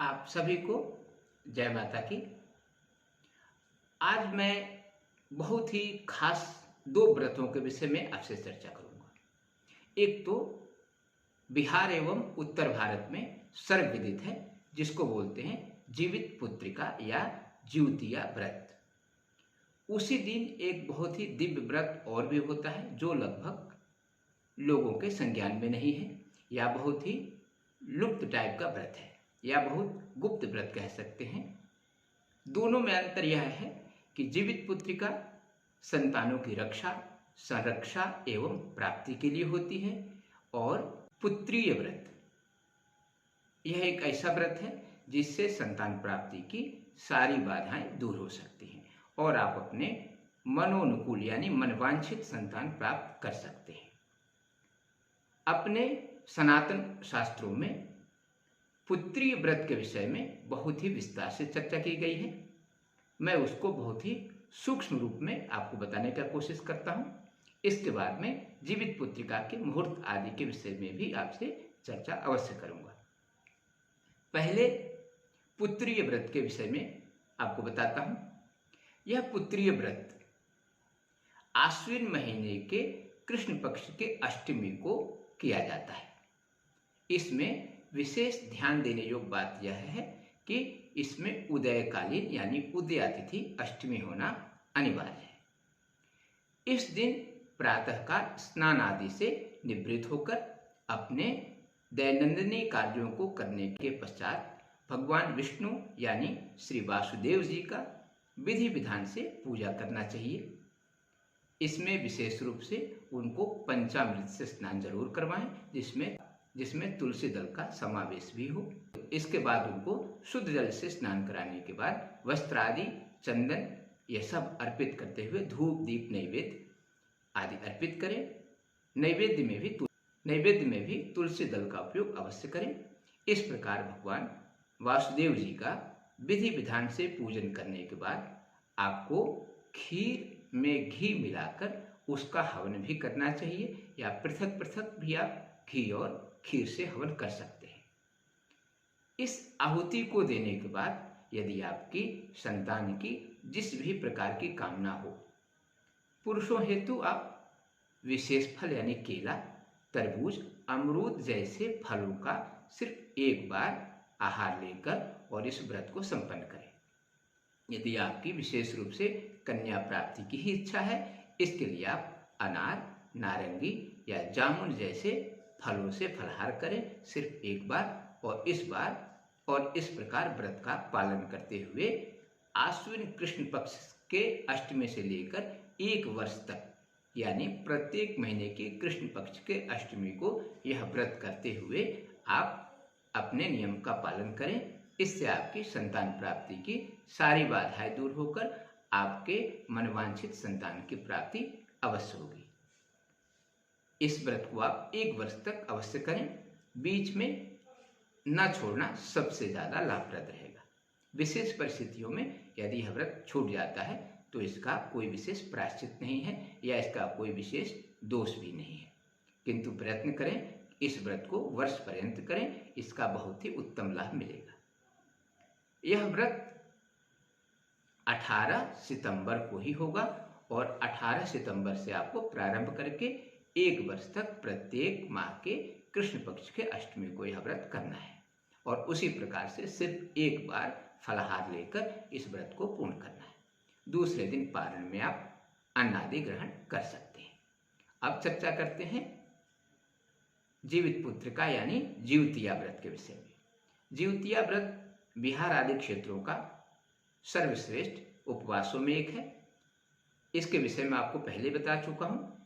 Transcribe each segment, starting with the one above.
आप सभी को जय माता की। आज मैं बहुत ही खास दो व्रतों के विषय में आपसे चर्चा करूंगा। एक तो बिहार एवं उत्तर भारत में सर्वविदित है, जिसको बोलते हैं जीवित पुत्रिका या ज्योतिया व्रत। उसी दिन एक बहुत ही दिव्य व्रत और भी होता है जो लगभग लोगों के संज्ञान में नहीं है, या बहुत ही लुप्त टाइप का व्रत है, या बहुत गुप्त व्रत कह सकते हैं। दोनों में अंतर यह है कि जीवित पुत्रिका संतानों की रक्षा, संरक्षा एवं प्राप्ति के लिए होती है, और पुत्रीय व्रत यह एक ऐसा व्रत है जिससे संतान प्राप्ति की सारी बाधाएं दूर हो सकती हैं और आप अपने मनोनुकूल यानी मनवांछित संतान प्राप्त कर सकते हैं। अपने सनातन शास्त्रों में पुत्रीय व्रत के विषय में बहुत ही विस्तार से चर्चा की गई है। मैं उसको बहुत ही सूक्ष्म रूप में आपको बताने का कोशिश करता हूँ। इसके बाद में जीवित पुत्रिका के मुहूर्त आदि के विषय में भी आपसे चर्चा अवश्य करूँगा। पहले पुत्रीय व्रत के विषय में आपको बताता हूँ। यह पुत्रीय व्रत आश्विन महीने के कृष्ण पक्ष के अष्टमी को किया जाता है। इसमें विशेष ध्यान देने योग्य बात यह है कि इसमें उदयकालीन यानी उदयातिथि अष्टमी होना अनिवार्य है। इस दिन प्रातःकाल स्नान आदि से निवृत्त होकर अपने दैनंदिनी कार्यों को करने के पश्चात भगवान विष्णु यानी श्री वासुदेव जी का विधि विधान से पूजा करना चाहिए। इसमें विशेष रूप से उनको पंचामृत से स्नान जरूर करवाएं, जिसमें तुलसी दल का समावेश भी हो। इसके बाद उनको शुद्ध जल से स्नान कराने के बाद वस्त्र आदि, चंदन ये सब अर्पित करते हुए धूप दीप नैवेद्य आदि अर्पित करें। नैवेद्य में भी तुलसी दल का उपयोग अवश्य करें। इस प्रकार भगवान वासुदेव जी का विधि विधान से पूजन करने के बाद आपको खीर में घी मिलाकर उसका हवन भी करना चाहिए, या पृथक पृथक भी आप घी और खीर से हवन कर सकते हैं। इस आहुति को देने के बाद यदि आपकी संतान की जिस भी प्रकार की कामना हो, पुरुषों हेतु आप विशेष फल यानी केला, तरबूज, अमरूद जैसे फलों का सिर्फ एक बार आहार लेकर और इस व्रत को संपन्न करें। यदि आपकी विशेष रूप से कन्या प्राप्ति की ही इच्छा है, इसके लिए आप अनार, नारंगी या जामुन जैसे फलों से फलहार करें सिर्फ एक बार, और इस प्रकार व्रत का पालन करते हुए आश्विन कृष्ण पक्ष के अष्टमी से लेकर 1 वर्ष तक यानी प्रत्येक महीने के कृष्ण पक्ष के अष्टमी को यह व्रत करते हुए आप अपने नियम का पालन करें। इससे आपकी संतान प्राप्ति की सारी बाधाएं दूर होकर आपके मनवांछित संतान की प्राप्ति अवश्य होगी। इस व्रत को आप 1 वर्ष तक अवश्य करें, बीच में न छोड़ना सबसे ज़्यादा लाभप्रद रहेगा। विशेष परिस्थितियों में यदि यह व्रत छूट जाता है तो इसका कोई विशेष प्रायश्चित नहीं है, या इसका कोई विशेष दोष भी नहीं है, किंतु प्रयत्न करें इस व्रत को वर्ष पर्यंत करें, इसका बहुत ही उत्तम लाभ मिलेगा। यह व्रत 18 सितंबर को ही होगा, और 18 सितंबर से आपको प्रारंभ करके 1 वर्ष तक प्रत्येक माह के कृष्ण पक्ष के अष्टमी को यह व्रत करना है, और उसी प्रकार से सिर्फ एक बार फलाहार लेकर इस व्रत को पूर्ण करना है। दूसरे दिन पारण में आप अन्न आदि ग्रहण कर सकते हैं। अब चर्चा करते हैं जीवित पुत्रिका यानी ज्योतिया व्रत के विषय में। ज्योतिया व्रत बिहार आदि क्षेत्रों का सर्वश्रेष्ठ उपवासों में एक है। इसके विषय में आपको पहले बता चुका हूँ।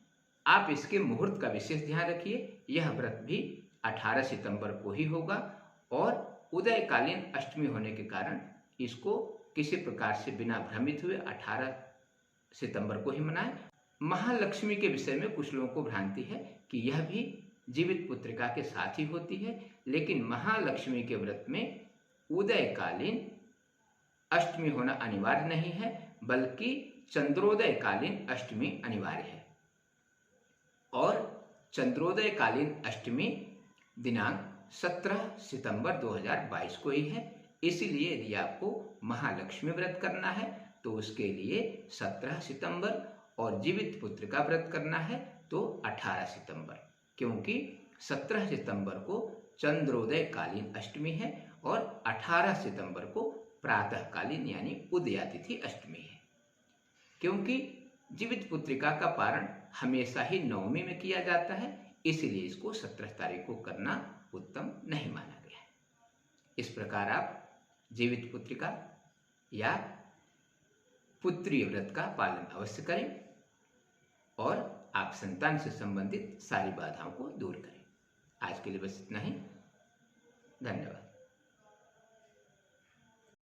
आप इसके मुहूर्त का विशेष ध्यान रखिए। यह व्रत भी 18 सितंबर को ही होगा, और उदयकालीन अष्टमी होने के कारण इसको किसी प्रकार से बिना भ्रमित हुए 18 सितंबर को ही मनाएं। महालक्ष्मी के विषय में कुछ लोगों को भ्रांति है कि यह भी जीवित पुत्रिका के साथ ही होती है, लेकिन महालक्ष्मी के व्रत में उदयकालीन अष्टमी होना अनिवार्य नहीं है, बल्कि चंद्रोदयकालीन अष्टमी अनिवार्य है। और चंद्रोदयकालीन अष्टमी दिनांक 17 सितंबर 2022 को ही है। इसीलिए यदि आपको महालक्ष्मी व्रत करना है तो उसके लिए 17 सितंबर और जीवित पुत्र का व्रत करना है तो 18 सितंबर, क्योंकि 17 सितंबर को चंद्रोदय कालीन अष्टमी है और 18 सितंबर को प्रातःकालीन यानी उदयातिथि अष्टमी है। क्योंकि जीवित पुत्रिका का पारण हमेशा ही नवमी में किया जाता है, इसलिए इसको 17 तारीख को करना उत्तम नहीं माना गया है। इस प्रकार आप जीवित पुत्रिका या पुत्री व्रत का पालन अवश्य करें और आप संतान से संबंधित सारी बाधाओं को दूर करें। आज के लिए बस इतना ही। धन्यवाद।